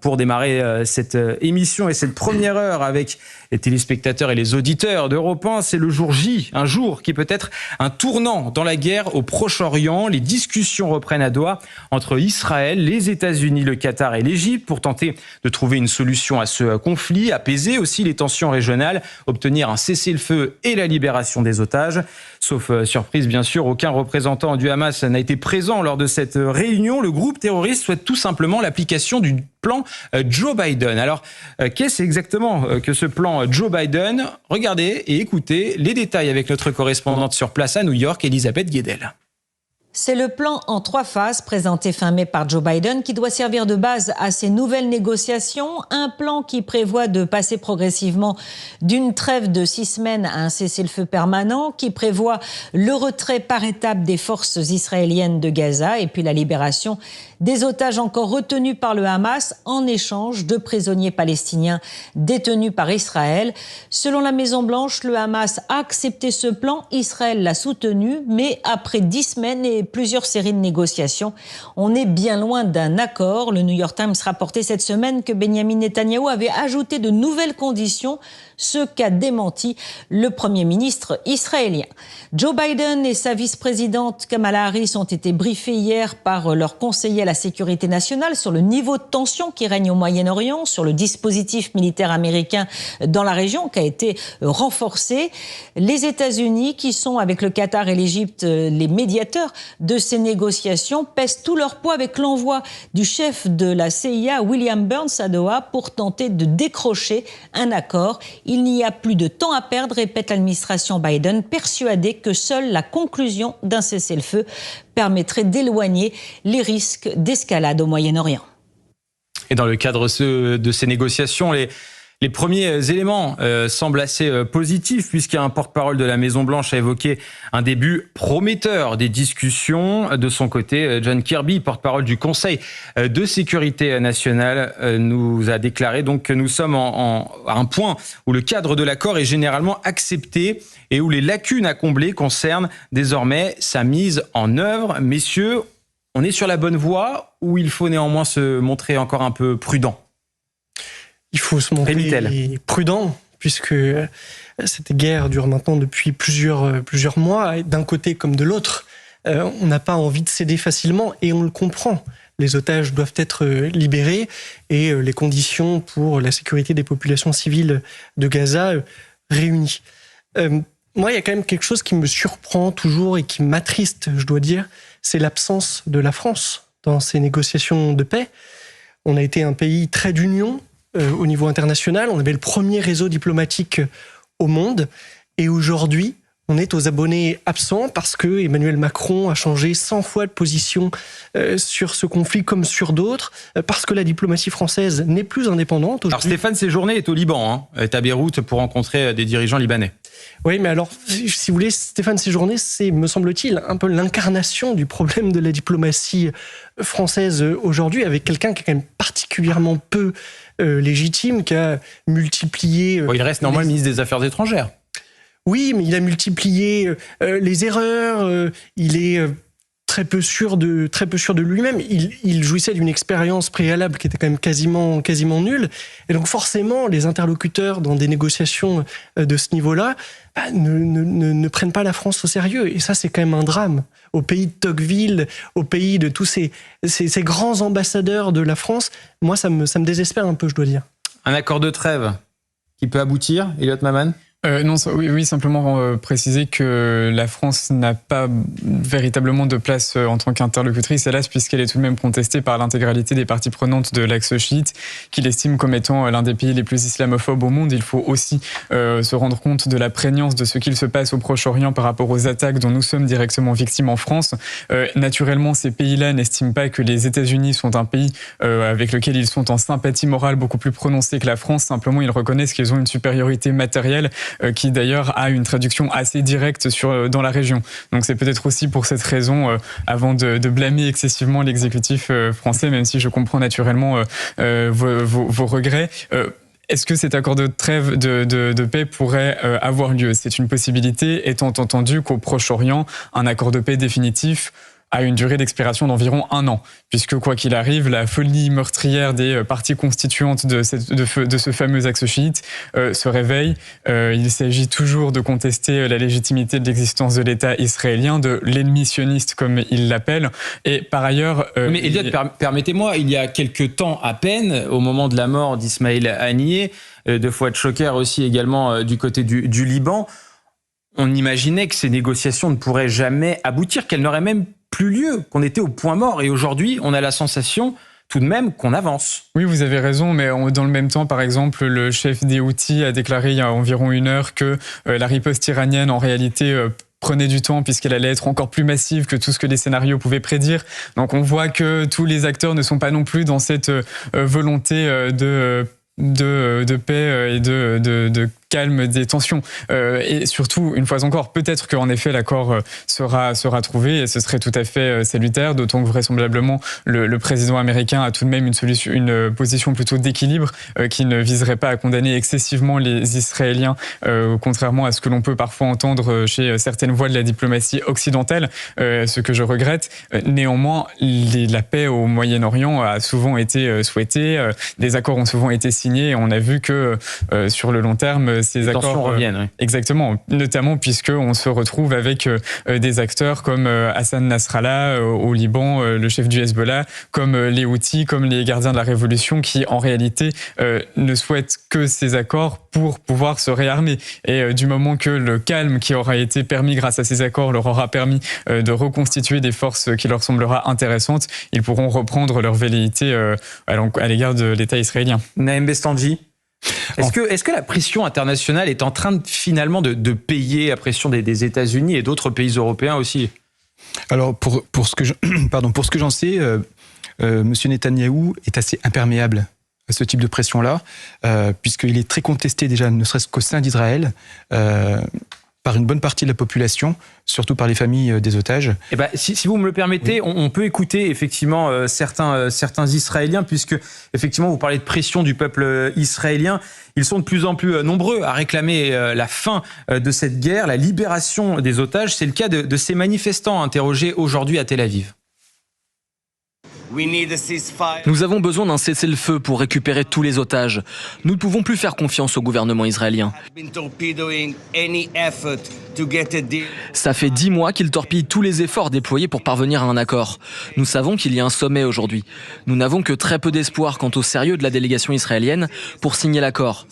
Pour démarrer cette émission et cette première heure avec les téléspectateurs et les auditeurs d'Europe 1, c'est le jour J, un jour qui peut être un tournant dans la guerre au Proche-Orient. Les discussions reprennent à Doha entre Israël, les États-Unis, le Qatar et l'Égypte pour tenter de trouver une solution à ce conflit, apaiser aussi les tensions régionales, obtenir un cessez-le-feu et la libération des otages. Sauf surprise, bien sûr, aucun représentant du Hamas n'a été présent lors de cette réunion. Le groupe terroriste souhaite tout simplement l'application du plan Joe Biden. Alors, qu'est-ce exactement que ce plan Joe Biden? Regardez et écoutez les détails avec notre correspondante sur place à New York, Elisabeth Guedel. C'est le plan en 3 phases présenté fin mai par Joe Biden qui doit servir de base à ces nouvelles négociations. Un plan qui prévoit de passer progressivement d'une trêve de 6 semaines à un cessez-le-feu permanent, qui prévoit le retrait par étapes des forces israéliennes de Gaza et puis la libération des otages encore retenus par le Hamas en échange de prisonniers palestiniens détenus par Israël. Selon la Maison-Blanche, le Hamas a accepté ce plan, Israël l'a soutenu, mais après 10 semaines et plusieurs séries de négociations, on est bien loin d'un accord. Le New York Times rapportait cette semaine que Benjamin Netanyahou avait ajouté de nouvelles conditions, ce qu'a démenti le Premier ministre israélien. Joe Biden et sa vice-présidente Kamala Harris ont été briefés hier par leur conseiller à la sécurité nationale sur le niveau de tension qui règne au Moyen-Orient, sur le dispositif militaire américain dans la région qui a été renforcé. Les États-Unis, qui sont avec le Qatar et l'Égypte les médiateurs de ces négociations, pèsent tout leur poids avec l'envoi du chef de la CIA, William Burns, à Doha pour tenter de décrocher un accord. Il n'y a plus de temps à perdre, répète l'administration Biden, persuadée que seule la conclusion d'un cessez-le-feu permettrait d'éloigner les risques d'escalade au Moyen-Orient. Et dans le cadre de ces négociations, les premiers éléments semblent assez positifs puisqu'un porte-parole de la Maison-Blanche a évoqué un début prometteur des discussions. De son côté, John Kirby, porte-parole du Conseil de sécurité nationale, nous a déclaré donc que nous sommes à un point où le cadre de l'accord est généralement accepté et où les lacunes à combler concernent désormais sa mise en œuvre. Messieurs, on est sur la bonne voie ou il faut néanmoins se montrer encore un peu prudent ? Il faut se montrer prudent, puisque cette guerre dure maintenant depuis plusieurs mois, d'un côté comme de l'autre. On n'a pas envie de céder facilement, et on le comprend. Les otages doivent être libérés, et les conditions pour la sécurité des populations civiles de Gaza réunies. Moi, il y a quand même quelque chose qui me surprend toujours et qui m'attriste, je dois dire, c'est l'absence de la France dans ces négociations de paix. On a été un pays très d'union, au niveau international, on avait le premier réseau diplomatique au monde, et aujourd'hui, on est aux abonnés absents parce que Emmanuel Macron a changé 100 fois de position sur ce conflit comme sur d'autres, parce que la diplomatie française n'est plus indépendante. Alors Stéphane Séjourné est au Liban, est à Beyrouth pour rencontrer des dirigeants libanais. Oui, mais alors, si vous voulez, Stéphane Séjourné, c'est, me semble-t-il, un peu l'incarnation du problème de la diplomatie française aujourd'hui, avec quelqu'un qui est quand même particulièrement peu légitime, qui a multiplié... Il reste normalement le ministre des Affaires étrangères. Oui, mais il a multiplié les erreurs, il est très peu sûr de lui-même. Il jouissait d'une expérience préalable qui était quand même quasiment nulle. Et donc forcément, les interlocuteurs dans des négociations de ce niveau-là ne prennent pas la France au sérieux. Et ça, c'est quand même un drame. Au pays de Tocqueville, au pays de tous ces grands ambassadeurs de la France, moi, ça me désespère un peu, je dois dire. Un accord de trêve qui peut aboutir, Elliot Maman ? Non, oui, simplement préciser que la France n'a pas véritablement de place en tant qu'interlocutrice, hélas, puisqu'elle est tout de même contestée par l'intégralité des parties prenantes de l'axe chiite, qui l'estime comme étant l'un des pays les plus islamophobes au monde. Il faut aussi se rendre compte de la prégnance de ce qu'il se passe au Proche-Orient par rapport aux attaques dont nous sommes directement victimes en France. Naturellement, ces pays-là n'estiment pas que les États-Unis sont un pays avec lequel ils sont en sympathie morale beaucoup plus prononcée que la France. Simplement, ils reconnaissent qu'ils ont une supériorité matérielle qui d'ailleurs a une traduction assez directe dans la région. Donc c'est peut-être aussi pour cette raison, avant de blâmer excessivement l'exécutif français, même si je comprends naturellement vos regrets. Est-ce que cet accord de trêve de paix pourrait avoir lieu ? C'est une possibilité, étant entendu qu'au Proche-Orient, un accord de paix définitif a une durée d'expiration d'environ 1 an, puisque quoi qu'il arrive, la folie meurtrière des parties constituantes de ce fameux axe chiite se réveille. Il s'agit toujours de contester la légitimité de l'existence de l'État israélien, de l'ennemi sioniste comme il l'appelle. Et par ailleurs... Mais Elliot, permettez-moi, il y a quelques temps à peine, au moment de la mort d'Ismaël Haniyeh, de Fouad Choker aussi également du côté du Liban, on imaginait que ces négociations ne pourraient jamais aboutir, qu'elles n'auraient même plus lieu, qu'on était au point mort. Et aujourd'hui, on a la sensation tout de même qu'on avance. Oui, vous avez raison, mais dans le même temps, par exemple, le chef des Houthis a déclaré il y a environ 1 heure que la riposte iranienne, en réalité, prenait du temps puisqu'elle allait être encore plus massive que tout ce que les scénarios pouvaient prédire. Donc on voit que tous les acteurs ne sont pas non plus dans cette volonté de paix et de calme des tensions. Et surtout, une fois encore, peut-être qu'en effet l'accord sera trouvé et ce serait tout à fait salutaire, d'autant que vraisemblablement le président américain a tout de même une position plutôt d'équilibre qui ne viserait pas à condamner excessivement les Israéliens, contrairement à ce que l'on peut parfois entendre chez certaines voix de la diplomatie occidentale, ce que je regrette. Néanmoins, la paix au Moyen-Orient a souvent été souhaitée, des accords ont souvent été signés et on a vu que sur le long terme, ces accords reviennent. Oui. Exactement, notamment puisqu'on se retrouve avec des acteurs comme Hassan Nasrallah au Liban, le chef du Hezbollah, comme les Houthis, comme les gardiens de la révolution qui en réalité ne souhaitent que ces accords pour pouvoir se réarmer. Et du moment que le calme qui aura été permis grâce à ces accords leur aura permis de reconstituer des forces qui leur semblera intéressantes, ils pourront reprendre leur velléité à l'égard de l'État israélien. Naïm Bestanji, est-ce que la pression internationale est en train finalement de payer la pression des États-Unis et d'autres pays européens aussi? Alors pour ce que j'en sais, Monsieur Netanyahou est assez imperméable à ce type de pression-là, puisqu'il est très contesté déjà, ne serait-ce qu'au sein d'Israël, par une bonne partie de la population, surtout par les familles des otages. Eh ben, si vous me le permettez, oui. on peut écouter effectivement certains Israéliens, puisque effectivement vous parlez de pression du peuple israélien. Ils sont de plus en plus nombreux à réclamer la fin de cette guerre, la libération des otages. C'est le cas de ces manifestants interrogés aujourd'hui à Tel Aviv. Nous avons besoin d'un cessez-le-feu pour récupérer tous les otages. Nous ne pouvons plus faire confiance au gouvernement israélien. Ça fait 10 mois qu'il torpille tous les efforts déployés pour parvenir à un accord. Nous savons qu'il y a un sommet aujourd'hui. Nous n'avons que très peu d'espoir quant au sérieux de la délégation israélienne pour signer l'accord.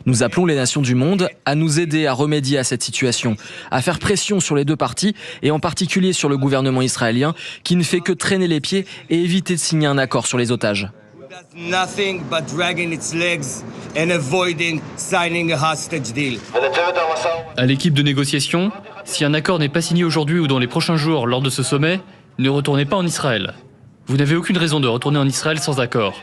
Nous appelons les nations du monde à nous aider à remédier à cette situation, à faire pression sur les deux parties et en particulier sur le gouvernement israélien qui ne fait que traîner les pieds et éviter de signer un accord sur les otages. À l'équipe de négociation, si un accord n'est pas signé aujourd'hui ou dans les prochains jours lors de ce sommet, ne retournez pas en Israël. Vous n'avez aucune raison de retourner en Israël sans accord.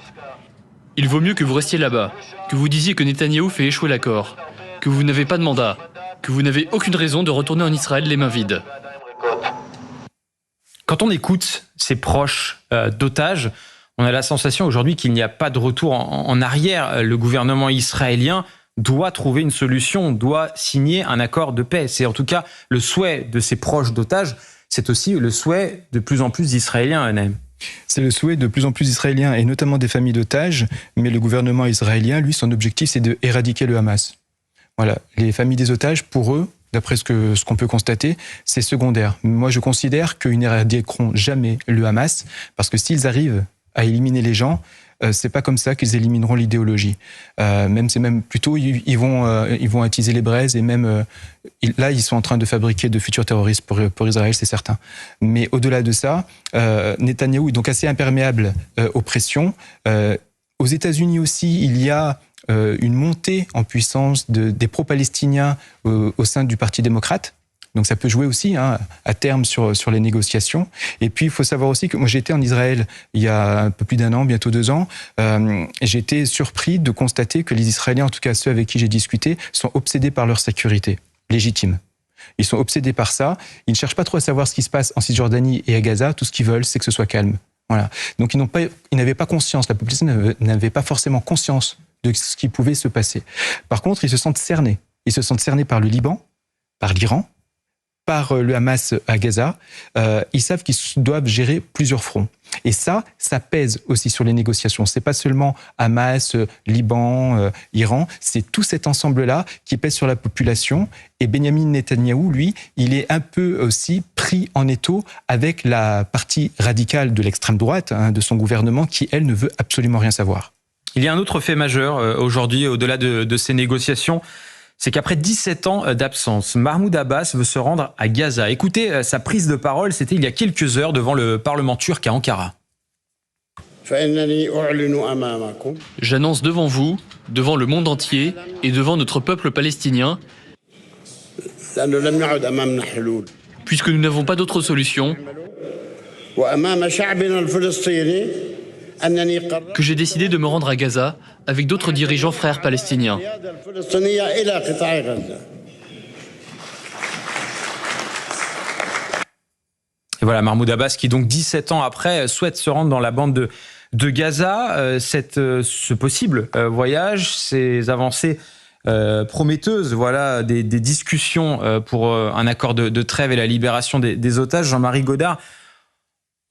Il vaut mieux que vous restiez là-bas, que vous disiez que Netanyahou fait échouer l'accord, que vous n'avez pas de mandat, que vous n'avez aucune raison de retourner en Israël les mains vides. Quand on écoute ces proches d'otages, on a la sensation aujourd'hui qu'il n'y a pas de retour en arrière. Le gouvernement israélien doit trouver une solution, doit signer un accord de paix. C'est en tout cas le souhait de ces proches d'otages. C'est aussi le souhait de plus en plus d'Israéliens, Naïm. C'est le souhait de plus en plus d'Israéliens et notamment des familles d'otages. Mais le gouvernement israélien, lui, son objectif, c'est d'éradiquer le Hamas. Voilà, les familles des otages, pour eux, d'après ce qu'on peut constater, c'est secondaire. Moi, je considère qu'ils n'éradiqueront jamais le Hamas, parce que s'ils arrivent à éliminer les gens, c'est pas comme ça qu'ils élimineront l'idéologie. C'est même plutôt, ils vont attiser les braises et même là, ils sont en train de fabriquer de futurs terroristes pour Israël, c'est certain. Mais au-delà de ça, Netanyahou est donc assez imperméable aux pressions. Aux États-Unis aussi, il y a une montée en puissance des pro-palestiniens au sein du Parti démocrate. Donc ça peut jouer aussi à terme sur les négociations. Et puis il faut savoir aussi que moi j'étais en Israël il y a un peu plus d'1 an, bientôt 2 ans. J'ai été surpris de constater que les Israéliens, en tout cas ceux avec qui j'ai discuté, sont obsédés par leur sécurité légitime. Ils sont obsédés par ça. Ils ne cherchent pas trop à savoir ce qui se passe en Cisjordanie et à Gaza. Tout ce qu'ils veulent, c'est que ce soit calme. Voilà. Donc ils n'avaient pas conscience, la population n'avait pas forcément conscience de ce qui pouvait se passer. Par contre, ils se sentent cernés. Ils se sentent cernés par le Liban, par l'Iran, par le Hamas à Gaza, ils savent qu'ils doivent gérer plusieurs fronts. Et ça pèse aussi sur les négociations. C'est pas seulement Hamas, Liban, Iran, c'est tout cet ensemble-là qui pèse sur la population. Et Benyamin Netanyahou, lui, il est un peu aussi pris en étau avec la partie radicale de l'extrême droite de son gouvernement qui, elle, ne veut absolument rien savoir. Il y a un autre fait majeur aujourd'hui, au-delà de ces négociations, c'est qu'après 17 ans d'absence, Mahmoud Abbas veut se rendre à Gaza. Écoutez sa prise de parole, c'était il y a quelques heures devant le Parlement turc à Ankara. J'annonce devant vous, devant le monde entier et devant notre peuple palestinien, puisque nous n'avons pas d'autre solution, que j'ai décidé de me rendre à Gaza avec d'autres dirigeants frères palestiniens. Et voilà, Mahmoud Abbas qui donc 17 ans après souhaite se rendre dans la bande de Gaza. Ce possible voyage, ces avancées prometteuses, voilà, des discussions pour un accord de trêve et la libération des otages. Jean-Marie Godard,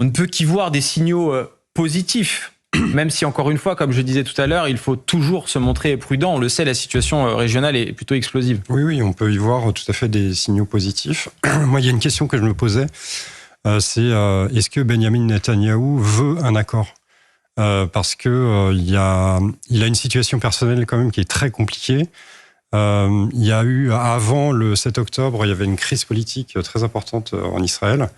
on ne peut qu'y voir des signaux positif, même si encore une fois, comme je disais tout à l'heure, il faut toujours se montrer prudent. On le sait, la situation régionale est plutôt explosive. Oui, on peut y voir tout à fait des signaux positifs. Moi, il y a une question que je me posais, c'est est-ce que Benyamin Netanyahou veut un accord ? Parce que il a une situation personnelle quand même qui est très compliquée. Il y a eu, avant le 7 octobre, il y avait une crise politique très importante en Israël.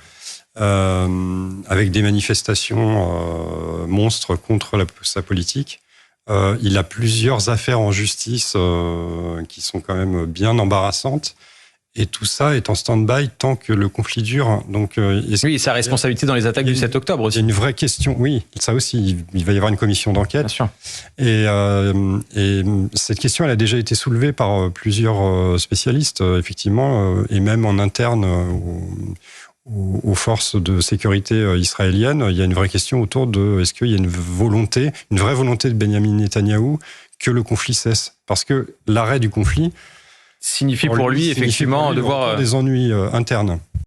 Avec des manifestations monstres contre sa politique. Il a plusieurs affaires en justice qui sont quand même bien embarrassantes. Et tout ça est en stand-by tant que le conflit dure. Donc, oui, sa responsabilité dans les attaques du 7 octobre aussi. Il y a une vraie question, oui, ça aussi. Il va y avoir une commission d'enquête. Bien sûr. Et cette question, elle a déjà été soulevée par plusieurs spécialistes, effectivement, et même en interne aux forces de sécurité israéliennes. Il y a une vraie question autour de est-ce qu'il y a une vraie volonté de Benyamin Netanyahou que le conflit cesse ? Parce que l'arrêt du conflit signifie pour lui effectivement de voir des ennuis internes.